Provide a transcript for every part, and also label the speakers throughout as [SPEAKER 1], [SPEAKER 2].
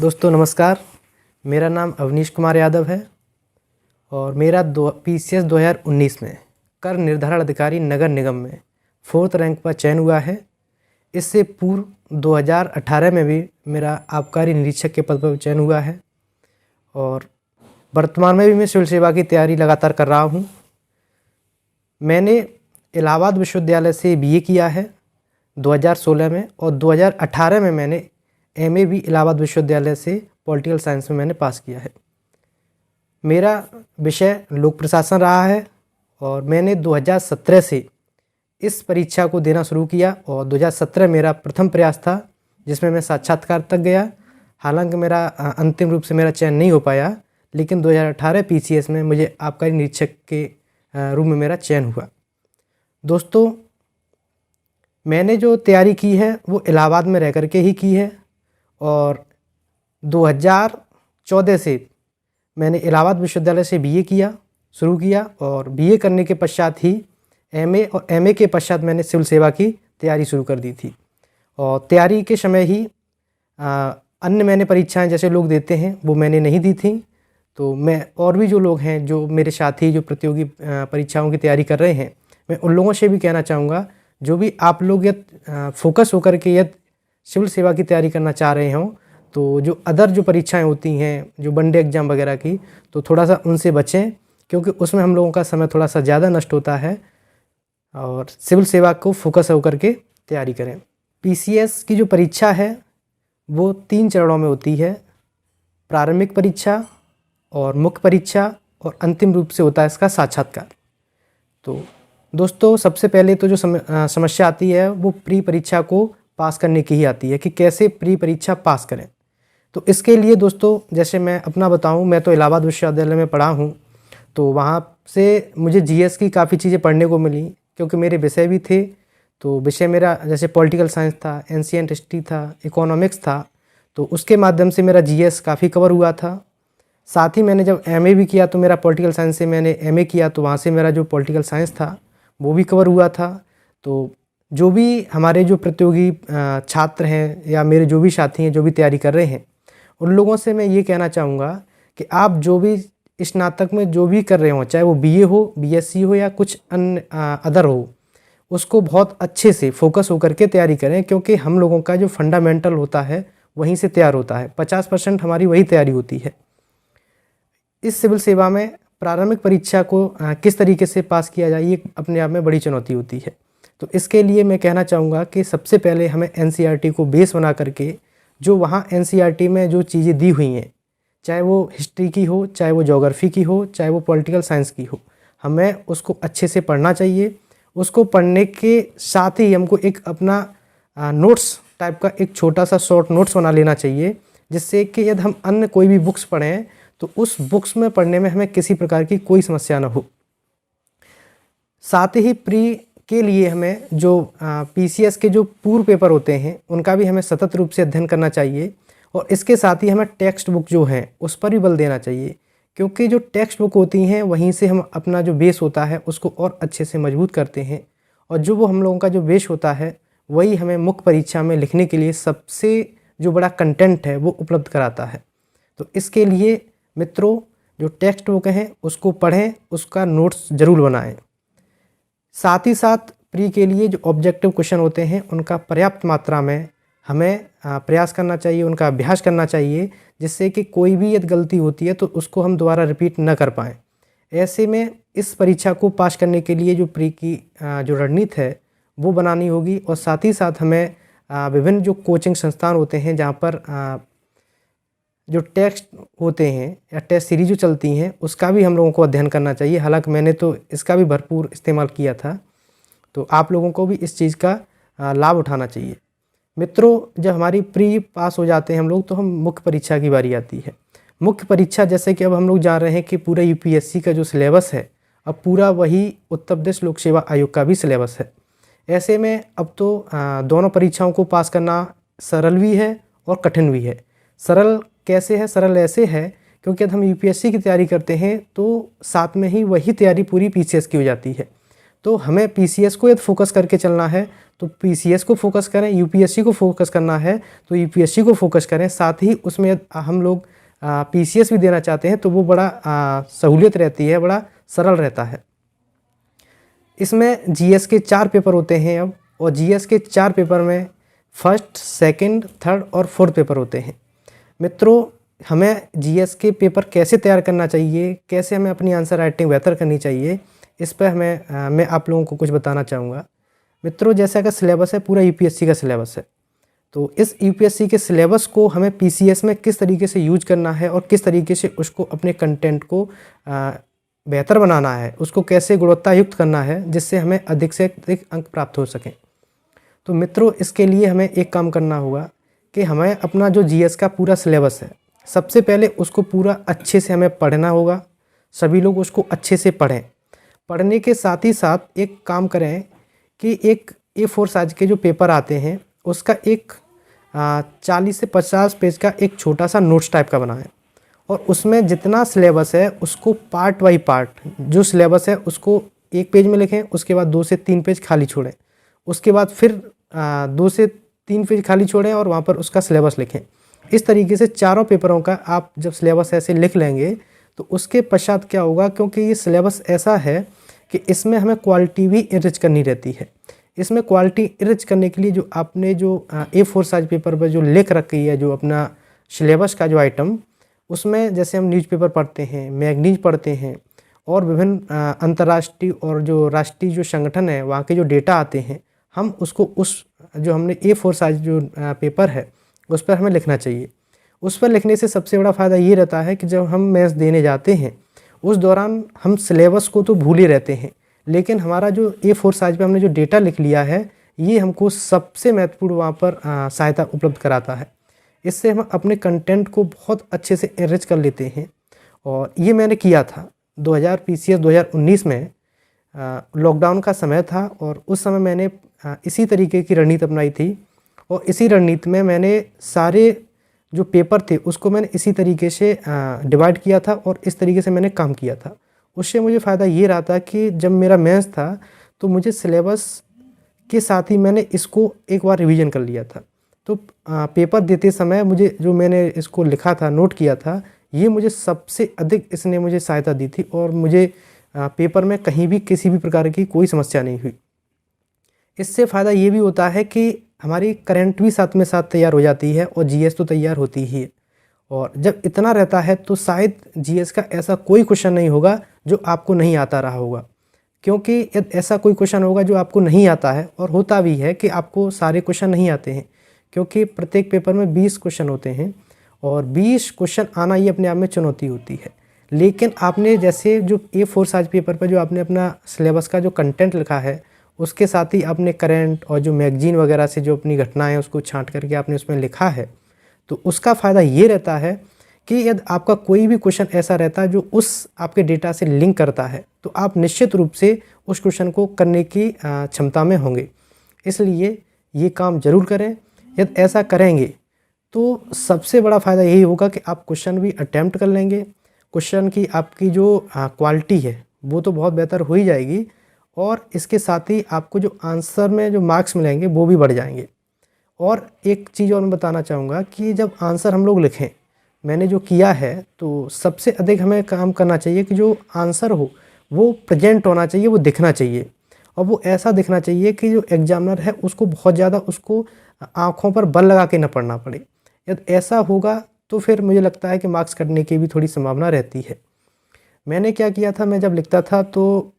[SPEAKER 1] दोस्तों नमस्कार, मेरा नाम अवनीश कुमार यादव है और मेरा PCS 2019 में कर निर्धारण अधिकारी नगर निगम में 4th रैंक पर चयन हुआ है। इससे पूर्व 2018 में भी मेरा आबकारी निरीक्षक के पद पर चयन हुआ है और वर्तमान में भी मैं सिविल सेवा की तैयारी लगातार कर रहा हूँ। मैंने इलाहाबाद विश्वविद्यालय से BA किया है 2016 में और 2018 में मैंने MA भी इलाहाबाद विश्वविद्यालय से पॉलिटिकल साइंस में मैंने पास किया है। मेरा विषय लोक प्रशासन रहा है और मैंने 2017 से इस परीक्षा को देना शुरू किया और 2017 मेरा प्रथम प्रयास था जिसमें मैं साक्षात्कार तक गया। हालांकि मेरा अंतिम रूप से मेरा चयन नहीं हो पाया, लेकिन 2018 PCS में मुझे आबकारी निरीक्षक के रूप में मेरा चयन हुआ। दोस्तों, मैंने जो तैयारी की है वो इलाहाबाद में रह कर के ही की है और 2014 से मैंने इलाहाबाद विश्वविद्यालय से BA शुरू किया और BA करने के पश्चात ही MA और MA के पश्चात मैंने सिविल सेवा की तैयारी शुरू कर दी थी। और तैयारी के समय ही अन्य मैंने परीक्षाएं जैसे लोग देते हैं वो मैंने नहीं दी थी। तो मैं और भी जो लोग हैं, जो मेरे साथी जो प्रतियोगी परीक्षाओं की तैयारी कर रहे हैं, मैं उन लोगों से भी कहना चाहूँगा, जो भी आप लोग यदि फोकस होकर के यदि सिविल सेवा की तैयारी करना चाह रहे हों, तो जो अदर जो परीक्षाएं होती हैं, जो वनडे एग्ज़ाम वगैरह की, तो थोड़ा सा उनसे बचें, क्योंकि उसमें हम लोगों का समय थोड़ा सा ज़्यादा नष्ट होता है और सिविल सेवा को फोकस होकर के तैयारी करें। PCS की जो परीक्षा है वो 3 चरणों में होती है, प्रारंभिक परीक्षा और मुख्य परीक्षा और अंतिम रूप से होता है इसका साक्षात्कार। तो दोस्तों, सबसे पहले तो जो समस्या आती है वो प्री परीक्षा को पास करने की ही आती है कि कैसे प्री परीक्षा पास करें। तो इसके लिए दोस्तों, जैसे मैं अपना बताऊं, मैं तो इलाहाबाद विश्वविद्यालय में पढ़ा हूं, तो वहां से मुझे GS की काफ़ी चीज़ें पढ़ने को मिली, क्योंकि मेरे विषय भी थे। तो विषय मेरा जैसे पॉलिटिकल साइंस था, एंशिएंट हिस्ट्री था, इकोनॉमिक्स था, तो उसके माध्यम से मेरा GS काफ़ी कवर हुआ था। साथ ही मैंने जब MA भी किया तो मेरा पॉलिटिकल साइंस से मैंने MA किया, तो वहाँ से मेरा जो पॉलिटिकल साइंस था वो भी कवर हुआ था। तो जो भी हमारे जो प्रतियोगी छात्र हैं या मेरे जो भी साथी हैं जो भी तैयारी कर रहे हैं, उन लोगों से मैं ये कहना चाहूँगा कि आप जो भी स्नातक में जो भी कर रहे हो, चाहे वो BA हो, BSc हो या कुछ अन्य अदर हो, उसको बहुत अच्छे से फोकस होकर के तैयारी करें, क्योंकि हम लोगों का जो फंडामेंटल होता है वहीं से तैयार होता है। 50% हमारी वही तैयारी होती है। इस सिविल सेवा में प्रारंभिक परीक्षा को किस तरीके से पास किया जाए, ये अपने आप में बड़ी चुनौती होती है। तो इसके लिए मैं कहना चाहूँगा कि सबसे पहले हमें NCERT को बेस बना करके, जो वहाँ NCERT में जो चीज़ें दी हुई हैं, चाहे वो हिस्ट्री की हो, चाहे वो ज्योग्राफी की हो, चाहे वो पॉलिटिकल साइंस की हो, हमें उसको अच्छे से पढ़ना चाहिए। उसको पढ़ने के साथ ही हमको एक अपना नोट्स टाइप का एक छोटा सा शॉर्ट नोट्स बना लेना चाहिए, जिससे कि यदि हम अन्य कोई भी बुक्स पढ़ें तो उस बुक्स में पढ़ने में हमें किसी प्रकार की कोई समस्या ना हो। साथ ही प्री के लिए हमें जो PCS के जो पूर्व पेपर होते हैं उनका भी हमें सतत रूप से अध्ययन करना चाहिए और इसके साथ ही हमें टेक्स्ट बुक जो है उस पर भी बल देना चाहिए, क्योंकि जो टेक्स्ट बुक होती हैं वहीं से हम अपना जो बेस होता है उसको और अच्छे से मजबूत करते हैं और जो वो हम लोगों का जो बेस होता है वही हमें मुख्य परीक्षा में लिखने के लिए सबसे जो बड़ा कंटेंट है वो उपलब्ध कराता है। तो इसके लिए मित्रों, जो टेक्स्ट बुक हैं उसको पढ़ें, उसका नोट्स ज़रूर बनाएं। साथ ही साथ प्री के लिए जो ऑब्जेक्टिव क्वेश्चन होते हैं उनका पर्याप्त मात्रा में हमें प्रयास करना चाहिए, उनका अभ्यास करना चाहिए, जिससे कि कोई भी यदि गलती होती है तो उसको हम दोबारा रिपीट न कर पाएँ। ऐसे में इस परीक्षा को पास करने के लिए जो प्री की जो रणनीति है वो बनानी होगी और साथ ही साथ हमें विभिन्न जो कोचिंग संस्थान होते हैं जहाँ पर जो टेक्स्ट होते हैं या टेस्ट सीरीज जो चलती हैं उसका भी हम लोगों को अध्ययन करना चाहिए। हालांकि मैंने तो इसका भी भरपूर इस्तेमाल किया था, तो आप लोगों को भी इस चीज़ का लाभ उठाना चाहिए। मित्रों, जब हमारी प्री पास हो जाते हैं हम लोग, तो हम मुख्य परीक्षा की बारी आती है। मुख्य परीक्षा, जैसे कि अब हम लोग जान रहे हैं कि पूरा UPSC का जो सिलेबस है अब पूरा वही उत्तर प्रदेश लोक सेवा आयोग का भी सिलेबस है। ऐसे में अब तो दोनों परीक्षाओं को पास करना सरल भी है और कठिन भी है। सरल कैसे है? सरल ऐसे है क्योंकि यदि हम UPSC की तैयारी करते हैं तो साथ में ही वही तैयारी पूरी PCS की हो जाती है। तो हमें पीसीएस को यदि फोकस करके चलना है तो पीसीएस को फोकस करें, यूपीएससी को फोकस करना है तो यूपीएससी को फोकस करें। साथ ही उसमें हम लोग पीसीएस भी देना चाहते हैं तो वो बड़ा सहूलियत रहती है, बड़ा सरल रहता है। इसमें जीएस के 4 पेपर होते हैं अब, और जीएस के 4 पेपर में फर्स्ट, सेकंड, थर्ड और फोर्थ पेपर होते हैं। मित्रों, हमें जीएस के पेपर कैसे तैयार करना चाहिए, कैसे हमें अपनी आंसर राइटिंग बेहतर करनी चाहिए, इस पर मैं आप लोगों को कुछ बताना चाहूँगा। मित्रों, जैसा का सिलेबस है पूरा यूपीएससी का सिलेबस है, तो इस यूपीएससी के सिलेबस को हमें पीसीएस में किस तरीके से यूज करना है और किस तरीके से उसको अपने कंटेंट को बेहतर बनाना है, उसको कैसे गुणवत्ता युक्त करना है जिससे हमें अधिक से अधिक अंक प्राप्त हो सकें। तो मित्रों, इसके लिए हमें एक काम करना होगा कि हमें अपना जो जीएस का पूरा सिलेबस है, सबसे पहले उसको पूरा अच्छे से हमें पढ़ना होगा। सभी लोग उसको अच्छे से पढ़ें। पढ़ने के साथ ही साथ एक काम करें कि एक A4 साइज के जो पेपर आते हैं उसका एक 40 से 50 पेज का एक छोटा सा नोट्स टाइप का बनाएं, और उसमें जितना सिलेबस है उसको पार्ट बाई पार्ट, जो सिलेबस है उसको एक पेज में लिखें, उसके बाद 2 से 3 पेज खाली छोड़ें, उसके बाद फिर 2 से 3 पेज खाली छोड़ें और वहाँ पर उसका सिलेबस लिखें। इस तरीके से चारों पेपरों का आप जब सिलेबस ऐसे लिख लेंगे तो उसके पश्चात क्या होगा, क्योंकि ये सिलेबस ऐसा है कि इसमें हमें क्वालिटी भी इनरिच करनी रहती है। इसमें क्वालिटी इनरिच करने के लिए जो आपने जो A4 साइज पेपर पर जो लिख रखी है, जो अपना सिलेबस का जो आइटम, उसमें जैसे हम न्यूज़पेपर पढ़ते हैं, मैगजीन पढ़ते हैं और विभिन्न अंतर्राष्ट्रीय और जो राष्ट्रीय जो संगठन है वहाँ के जो डेटा आते हैं, हम उसको उस जो हमने A4 साइज जो पेपर है उस पर हमें लिखना चाहिए। उस पर लिखने से सबसे बड़ा फ़ायदा ये रहता है कि जब हम मेंस देने जाते हैं उस दौरान हम सिलेबस को तो भूल ही रहते हैं, लेकिन हमारा जो A4 साइज पे हमने जो डेटा लिख लिया है ये हमको सबसे महत्वपूर्ण वहाँ पर सहायता उपलब्ध कराता है। इससे हम अपने कंटेंट को बहुत अच्छे से एनरिच कर लेते हैं। और ये मैंने किया था पीसीएस 2019 में। लॉकडाउन का समय था और उस समय मैंने इसी तरीके की रणनीति अपनाई थी, और इसी रणनीति में मैंने सारे जो पेपर थे उसको मैंने इसी तरीके से डिवाइड किया था और इस तरीके से मैंने काम किया था। उससे मुझे फ़ायदा ये रहा था कि जब मेरा मेंस था तो मुझे सिलेबस के साथ ही मैंने इसको एक बार रिवीजन कर लिया था। तो पेपर देते समय मुझे जो मैंने इसको लिखा था, नोट किया था, ये मुझे सबसे अधिक इसने मुझे सहायता दी थी और मुझे पेपर में कहीं भी किसी भी प्रकार की कोई समस्या नहीं हुई। इससे फ़ायदा ये भी होता है कि हमारी करंट भी साथ में साथ तैयार हो जाती है और जीएस तो तैयार होती ही है। और जब इतना रहता है तो शायद जीएस का ऐसा कोई क्वेश्चन नहीं होगा जो आपको नहीं आता रहा होगा, क्योंकि यदि ऐसा कोई क्वेश्चन होगा जो आपको नहीं आता है, और होता भी है कि आपको सारे क्वेश्चन नहीं आते हैं, क्योंकि प्रत्येक पेपर में 20 क्वेश्चन होते हैं और 20 क्वेश्चन आना ये अपने आप में चुनौती होती है। लेकिन आपने जैसे जो A4 साइज पेपर पर जो आपने अपना सिलेबस का जो कंटेंट लिखा है उसके साथ ही आपने करंट और जो मैगजीन वगैरह से जो अपनी घटनाएं उसको छांट करके आपने उसमें लिखा है, तो उसका फ़ायदा ये रहता है कि यदि आपका कोई भी क्वेश्चन ऐसा रहता है जो उस आपके डेटा से लिंक करता है तो आप निश्चित रूप से उस क्वेश्चन को करने की क्षमता में होंगे। इसलिए ये काम ज़रूर करें। यदि ऐसा करेंगे तो सबसे बड़ा फ़ायदा यही होगा कि आप क्वेश्चन भी अटैम्प्ट कर लेंगे, क्वेश्चन की आपकी जो क्वालिटी है वो तो बहुत बेहतर हो ही जाएगी, और इसके साथ ही आपको जो आंसर में जो मार्क्स मिलेंगे वो भी बढ़ जाएंगे। और एक चीज़ और मैं बताना चाहूँगा कि जब आंसर हम लोग लिखें, मैंने जो किया है, तो सबसे अधिक हमें काम करना चाहिए कि जो आंसर हो वो प्रेजेंट होना चाहिए, वो दिखना चाहिए, और वो ऐसा दिखना चाहिए कि जो एग्जामिनर है उसको बहुत ज़्यादा उसको आँखों पर बल लगा के न पढ़ना पड़े। यदि ऐसा होगा तो फिर मुझे लगता है कि मार्क्स कटने की भी थोड़ी संभावना रहती है। मैंने क्या किया था, मैं जब लिखता था तो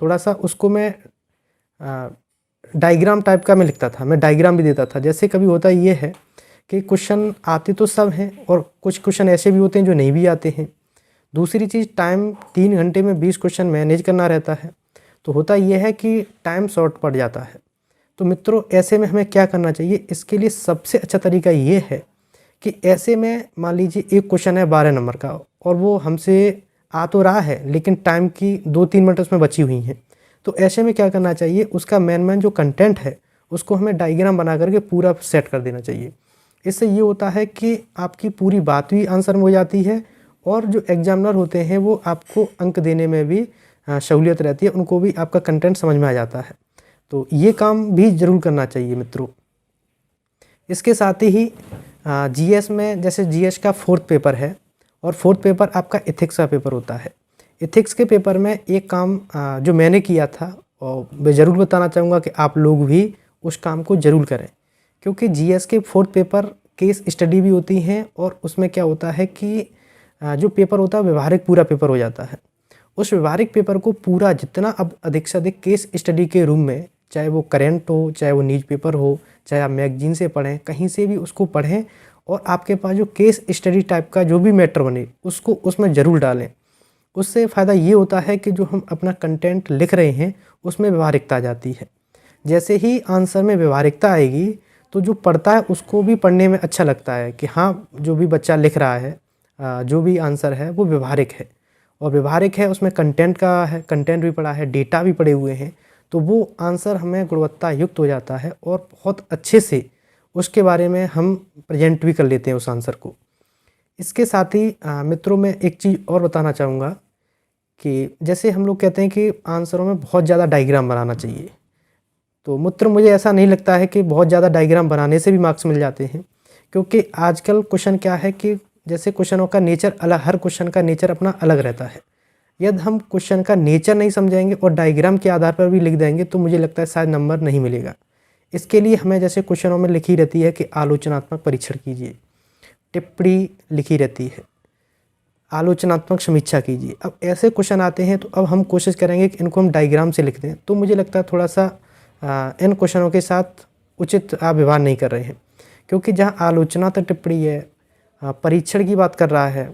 [SPEAKER 1] थोड़ा सा उसको मैं डायग्राम टाइप का मैं लिखता था, मैं डायग्राम भी देता था। जैसे कभी होता ये है कि क्वेश्चन आते तो सब हैं और कुछ क्वेश्चन ऐसे भी होते हैं जो नहीं भी आते हैं। दूसरी चीज़, टाइम 3 घंटे में 20 क्वेश्चन मैनेज करना रहता है, तो होता यह है कि टाइम शॉर्ट पड़ जाता है। तो मित्रों, ऐसे में हमें क्या करना चाहिए, इसके लिए सबसे अच्छा तरीका ये है कि ऐसे में मान लीजिए एक क्वेश्चन है 12 नंबर का और वो हमसे आ तो रहा है लेकिन टाइम की 2-3 मिनट उसमें बची हुई हैं, तो ऐसे में क्या करना चाहिए, उसका मेन जो कंटेंट है उसको हमें डायग्राम बना करके पूरा सेट कर देना चाहिए। इससे ये होता है कि आपकी पूरी बात भी आंसर में हो जाती है और जो एग्जामिनर होते हैं वो आपको अंक देने में भी सहूलियत रहती है, उनको भी आपका कंटेंट समझ में आ जाता है। तो ये काम भी ज़रूर करना चाहिए मित्रों। इसके साथ ही जीएस में, जैसे जीएस का 4th पेपर है और 4th पेपर आपका एथिक्स का पेपर होता है। एथिक्स के पेपर में एक काम जो मैंने किया था और मैं ज़रूर बताना चाहूँगा कि आप लोग भी उस काम को ज़रूर करें, क्योंकि जीएस के 4th पेपर केस स्टडी भी होती हैं और उसमें क्या होता है कि जो पेपर होता है व्यवहारिक पूरा पेपर हो जाता है। उस व्यवहारिक पेपर को पूरा जितना अब अधिक से अधिक केस स्टडी के रूम में, चाहे वो करेंट हो, चाहे वो न्यूज़ पेपर हो, चाहे आप मैगजीन से पढ़ें, कहीं से भी उसको पढ़ें और आपके पास जो केस स्टडी टाइप का जो भी मैटर बने उसको उसमें ज़रूर डालें। उससे फ़ायदा ये होता है कि जो हम अपना कंटेंट लिख रहे हैं उसमें व्यवहारिकता आ जाती है। जैसे ही आंसर में व्यवहारिकता आएगी तो जो पढ़ता है उसको भी पढ़ने में अच्छा लगता है कि हाँ, जो भी बच्चा लिख रहा है, जो भी आंसर है वो व्यवहारिक है, और व्यवहारिक है उसमें कंटेंट का है, कंटेंट भी पढ़ा है, डेटा भी पढ़े हुए हैं, तो वो आंसर हमें गुणवत्ता युक्त हो जाता है और बहुत अच्छे से उसके बारे में हम प्रेजेंट भी कर लेते हैं उस आंसर को। इसके साथ ही मित्रों में एक चीज़ और बताना चाहूँगा कि जैसे हम लोग कहते हैं कि आंसरों में बहुत ज़्यादा डायग्राम बनाना चाहिए, तो मित्र मुझे ऐसा नहीं लगता है कि बहुत ज़्यादा डायग्राम बनाने से भी मार्क्स मिल जाते हैं, क्योंकि आजकल क्वेश्चन क्या है कि जैसे क्वेश्चनों का नेचर अलग, हर क्वेश्चन का नेचर अपना अलग रहता है। यदि हम क्वेश्चन का नेचर नहीं समझेंगे और डायग्राम के आधार पर भी लिख देंगे तो मुझे लगता है शायद नंबर नहीं मिलेगा। इसके लिए हमें जैसे क्वेश्चनों में लिखी रहती है कि आलोचनात्मक परीक्षण कीजिए, टिप्पणी लिखी रहती है, आलोचनात्मक समीक्षा कीजिए। अब ऐसे क्वेश्चन आते हैं तो अब हम कोशिश करेंगे कि इनको हम डायग्राम से लिख दें, तो मुझे लगता है थोड़ा सा इन क्वेश्चनों के साथ उचित आप व्यवहार नहीं कर रहे हैं, क्योंकि जहाँ आलोचनात्मक टिप्पणी है, परीक्षण की बात कर रहा है,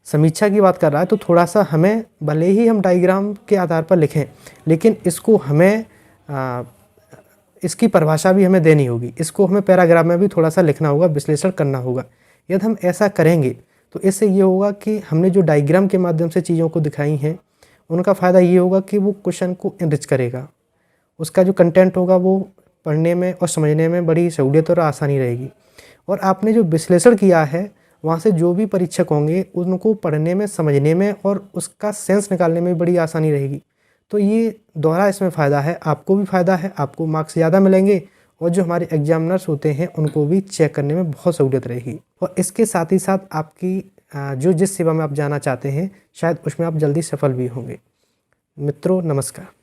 [SPEAKER 1] समीक्षा की बात कर रहा है, तो थोड़ा सा हमें भले ही हम डायग्राम के आधार पर लिखें, लेकिन इसको हमें इसकी परिभाषा भी हमें देनी होगी, इसको हमें पैराग्राफ में भी थोड़ा सा लिखना होगा, विश्लेषण करना होगा। यदि हम ऐसा करेंगे तो इससे ये होगा कि हमने जो डायग्राम के माध्यम से चीज़ों को दिखाई हैं उनका फ़ायदा ये होगा कि वो क्वेश्चन को इनरिच करेगा, उसका जो कंटेंट होगा वो पढ़ने में और समझने में बड़ी सहूलियत और आसानी रहेगी। और आपने जो विश्लेषण किया है वहाँ से जो भी परीक्षक होंगे उनको पढ़ने में, समझने में और उसका सेंस निकालने में बड़ी आसानी रहेगी। तो ये दोहरा इसमें फ़ायदा है, आपको भी फ़ायदा है, आपको मार्क्स ज़्यादा मिलेंगे और जो हमारे एग्जामिनर्स होते हैं उनको भी चेक करने में बहुत सहूलियत रहेगी। और इसके साथ ही साथ आपकी जो जिस सेवा में आप जाना चाहते हैं शायद उसमें आप जल्दी सफल भी होंगे। मित्रों नमस्कार।